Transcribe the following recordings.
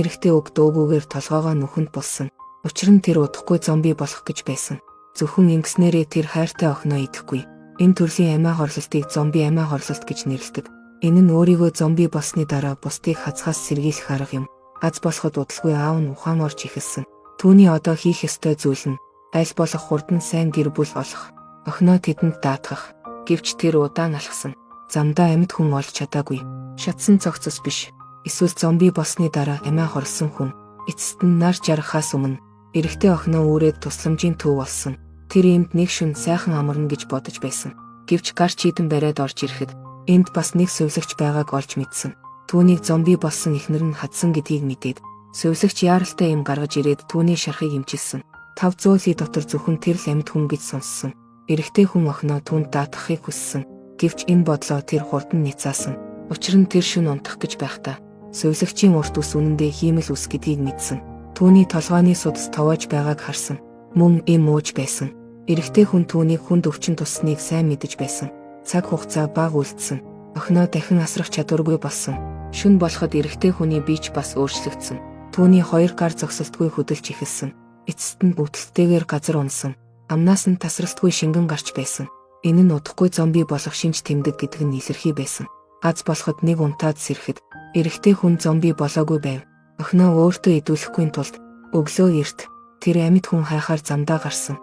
эрэгтэй үг дуугүйгээр толгоогоо нүхэнд булсан. Учир нь тэр удахгүй зомби болох гэж байсан. Зөвхөн ингэснээрээ тэр хайртай охиноо идэхгүй. Энэ төрлийн амиа хорлолтыг зомби амиа хорлолт гэж нэрлэдэг. Энэ нь өөрийгөө зомби болсны дараа бусдыг хазахаас сэргийлэх арга юм. Аз болоход удалгүй аав нь ухаан орж эхэлсэн. Түүний одоо хийх ёстой зүйл нь аль болох хурдан сайн гэр бүл олох. Охиноо тэдэнд даатгах. Гэвч тэр удаан алхсан. Замдаа амьд хүн олж чадаагүй. Шатсан цогцос биш. Эсвэл зомби болсны дараа амиа хорлсон хүн. Эцэст нь нар жаргахаас өмнө эрэгтэй охиноо үүрээд тусламжийн төв болсон. Тэр энд нэг шөнө сайхан амарна гэж бодож байсан. Гэвч гарч хідэн бариад орж ирэхэд энд бас нэг сувлагч байгааг олж мэдсэн. Түүнийг зомби болсон эхнэр нь хадсан гэдгийг мэдээд сувлагч яаралтай юм гаргаж ирээд түүний шархыг имчилсэн. 500 лий дотор зөвхөн тэр л амьд хүн гэж сонссон. Эрэгтэй хүн охиноо түүнд даатгахыг хүссэн. Гэвч энэ бодлоо тэр хурдан няцаасан. Учир нь тэр шөнө унтах гэж байхдаа сувлагчийн урт ус үнэндээ хиймэл ус гэдгийг мэдсэн. Түүний толгойн судас товоож байгааг харсан. Мөн эм ууж байсан. Эрэгтэй хүн түүнийг хүнд өвчин тусныг сайн мэдэж байсан. Цаг хугацаа бага үлдсэн. Охиноо дахин асрах чадваргүй болсон. Шүн болоход эрэгтэй хүний биеч бас өөрчлөгдсөн. Түүний хоёр гар зогсолтгүй хөдөлж эхэлсэн. Эцэст нь өвдөлттэйгээр газар унсан. Амнаас нь тасралтгүй шингэн гарч байсан. Энэ нь удахгүй зомби болох шинж тэмдэг гэдэг нь илэрхий байсан. Аз болоход нэг унтаад сэрэхэд эрэгтэй хүн зомби болоогүй байв. Охиноо өөртөө идүүлэхгүй тулд өглөө эрт тэр амьд хүн хайхаар замдаа гарсан.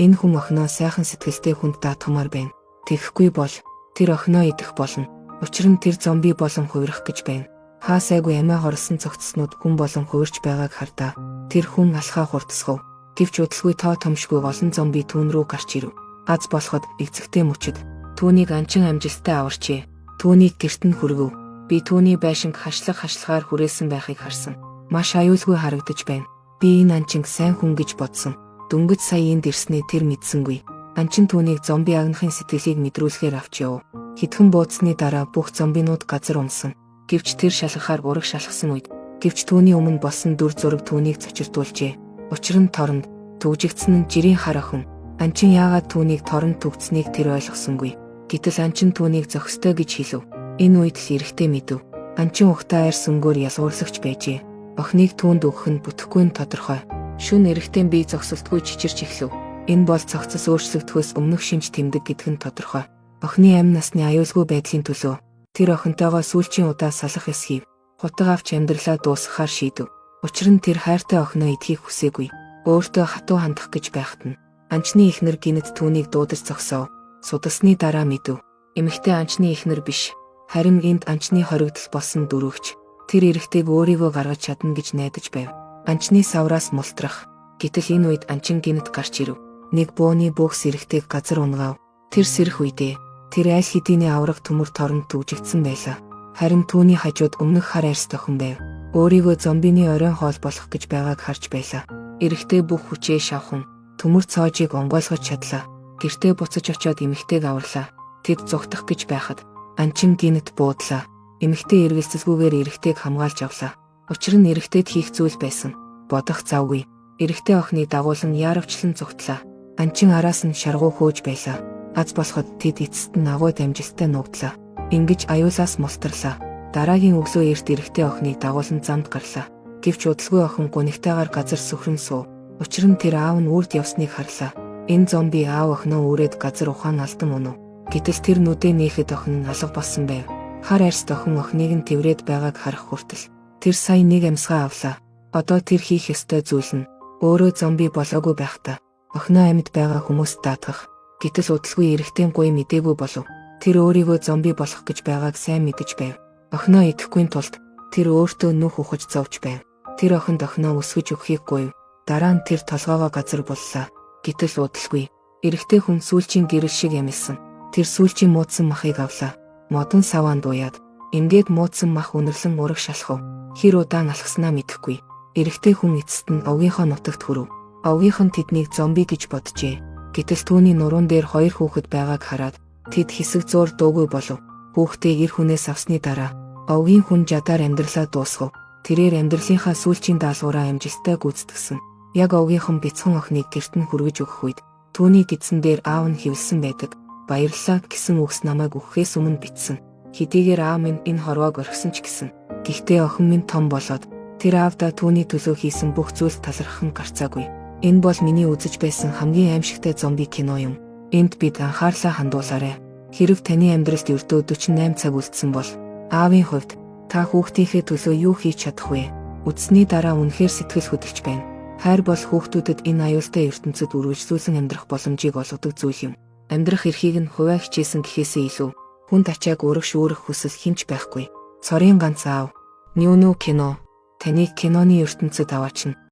Энэ хүн охиноо сайхан сэтгэлтэй хүнд даатгамаар байна. Тэгэхгүй бол тэр охиноо идэх болно. Учир нь тэр зомби болон хувирах гэж байна. Хаасайгүй амиа хорлсон цогцснууд хүн болон хувирч байгааг хардаа. Тэр хүн алхаа хурдсгав. Гэвч удалгүй тоо томшгүй олон зомби түүн рүү гарч ирэв. Аз болоход эцэгтэй мөчөд түүнийг анчин амжилттай аварчээ. Түүнийг гэрт нь хүргэв. Би түүний байшинг хашлагаар хүрээсэн байхыг харсан. Маш аюулгүй харагдаж байна. Би энэ анчинг сайн хүн гэж бодсон. Дөнгөж сая энд ирснээ тэр мэдсэнгүй. Анчин түүнийг зомби агнахын сэтгэлийг мэдрүүлэхээр авч яв. Хэдхэн бууцны дараа бүх зомбинууд газар унсан. Гэвч тэр шалгахаар ураг шалгасан үед гэвч түүний өмнө болсон дүр зураг түүнийг цочирдуулжээ. Учир нь торонд төвжигдсэн нь жирийн хар охин. Анчин яагаад түүнийг торонд төгцнийг тэр ойлгосонгүй. Гэтэл анчин түүнийг зохистой гэж хэлв. Энэ үед л эрэхтэй мэдэв. Анчин ухтаа арьс өнгөөр ялгуурлагч байжээ. Охиныг түүнд өгөх нь бүтэхгүй нь тодорхой. Шүн эрэхтэн бие зогсолтгүй чичирч эхлэв. Энэ бол цогцос өөрчлөгдөхөөс өмнөх шинж тэмдэг гэдэг нь тодорхой. Охины амь насны аюулгүй байдлын төлөө тэр охинтойгоо сүүлчийн удаа салах ёс хийв. Хутга авч амьдралаа дуусгахаар шийдэв. Учир нь тэр хайртай охиноо идэхийг хүсээгүй. Өөртөө хатуу хандах гэж байхад нь анчны эхнэр гинэт түүнийг дуудаж зогсов. Судасны дараа мэдэв. Эмэгтэй анчны эхнэр биш. Харин энд анчны хоригдол болсон дөрөвч. Тэр эрэхтэйг өөрийгөө гаргаж чадна гэж найдаж байв. Анчны савраас мултрах. Гэтэл энэ үед анчин гинэт гарч ирэв. Нэг бууны бөөхс эрэхтэйг газар унгав. Тэр сэрэх үедээ тэр аль хэдийн авраг төмөр торонд төвжигдсэн байлаа. Харин түүний хажууд өмнөх хар арьс охин байв. Өөрийгөө зомбины оройн хоол болох гэж байгааг харж байлаа. Эрэхтэй бүх хүчээ шавхан төмөр цоожийг онгойлгож чадлаа. Гэртээ буцаж очиод эмэгтэйг аварлаа. Тэд зүгтах гэж байхад анчин гинэт буудлаа. Эмэгтэй эргэлзэлгүйгээр эрэхтэйг хамгаалж авлаа. Учир нь эрэхтэйд хийх зүйл байсан. Бодох завгүй. Эрэхтэй охиныг дагуулan яарвчлан зүгтлаа. Анчин араас нь шаргуу хөөж байлаа. Аз болоход тэд эцэст нь агуйд амжилттай нуугдлаа. Ингиж аюулаас мултарлаа. Дараагийн өглөө эрт эрэхтэй охиныг дагуулan замд гарлаа. Гэвч удалгүй охин гунигтайгаар газар сөхрөн суув. Учир нь тэр аав нь үрд явсныг харлаа. Энэ зомби аав охиноо үрээд газар ухаан алдан унав. Гэтэл тэр нүдээ нээхэд охин нь алга болсон байв. Хар арьс охин охиныг нь тэврээд байгааг харах хүртэл тэр сая нэг амьсгаа авлаа. Одоо тэр хийх ёстой зүйл нь өөрөө зомби болоогүй байхдаа охиноо амьд байгаа хүмүүст даатгах. Гэтэл удалгүй эрэхтэн гуй мэдээгүй болов. Тэр өөрийгөө зомби болох гэж байгааг сайн мэдэж байв. Охиноо идэхгүй тулд тэр өөртөө нүх ухаж зовж байв. Тэр охинд охиноо өсгөж өгөхийг гуйв. Дараа нь тэр толгоогоо газар буллаа. Гэтэл удалгүй эрэхтэй хүн сүүлчийн гэрэл шиг амилсан. Тэр сүүлчийн муудсан махыг авлаа. Модон саваанд уяад ингээд муудсан мах үнэрлэн ураг шалхав. Хэр удаан алхаснаа мэдэхгүй. Эрэхтэй хүн эцэст нь овгийнхоо нутагт хүрэв. Овгийнх нь тэднийг зомби гэж боджээ. Гэтэл түүний нуруунд дээр хоёр хүүхэд байгааг хараад тэд хэсэг зуур дуугүй болов. Хүүхдээ эр хүнээс авсны дараа овгийн хүн жадаар амьдралаа дуусгав. Тэрээр амьдралынхаа сүүлчийн даалгавраа амжилттай гүйцэтгсэн. Яг овгийнхан бяцхан охиныг гэрт нь хүргэж өгөх үед түүний гидсэн дээр аав нь хэвлсэн байдаг. Баярлалаа гэсэн үгс намайг өгөхөөс өмнө бичсэн. Хэдийгээр аав минь энэ хорвоог орхисон ч гэсэн Гэхдээ охин минь том болоод тэр аавда түүний төлөө хийсэн бүх зүйлс талархан гарцаагүй. Энэ бол миний үзэж байсан хамгийн аимшигтай зомби кино юм. Энд бид анхаарлаа хандуулаарай. Хэрв таны амьдралд ердөө 48 цаг үлдсэн бол аавын хувьд та хүүхдийнхээ төлөө юу хийж чадах вэ? Үдсний дараа үнэхээр сэтгэл хөдлөж байна. Хайр бол хүүхдүүдэд энэ аюултай ертөнцид үргэлжлүүлэн амьдрах боломжийг олгодог зүйл юм. Амьдрах эрхийг нь хувиа хичээсэн гэхээсээ илүү хүнд ачааг өргөж хүсэл хинч байхгүй. Цорын ганц аав. Нүүнүү кино. Таныг киноны ертөнцид аваачна.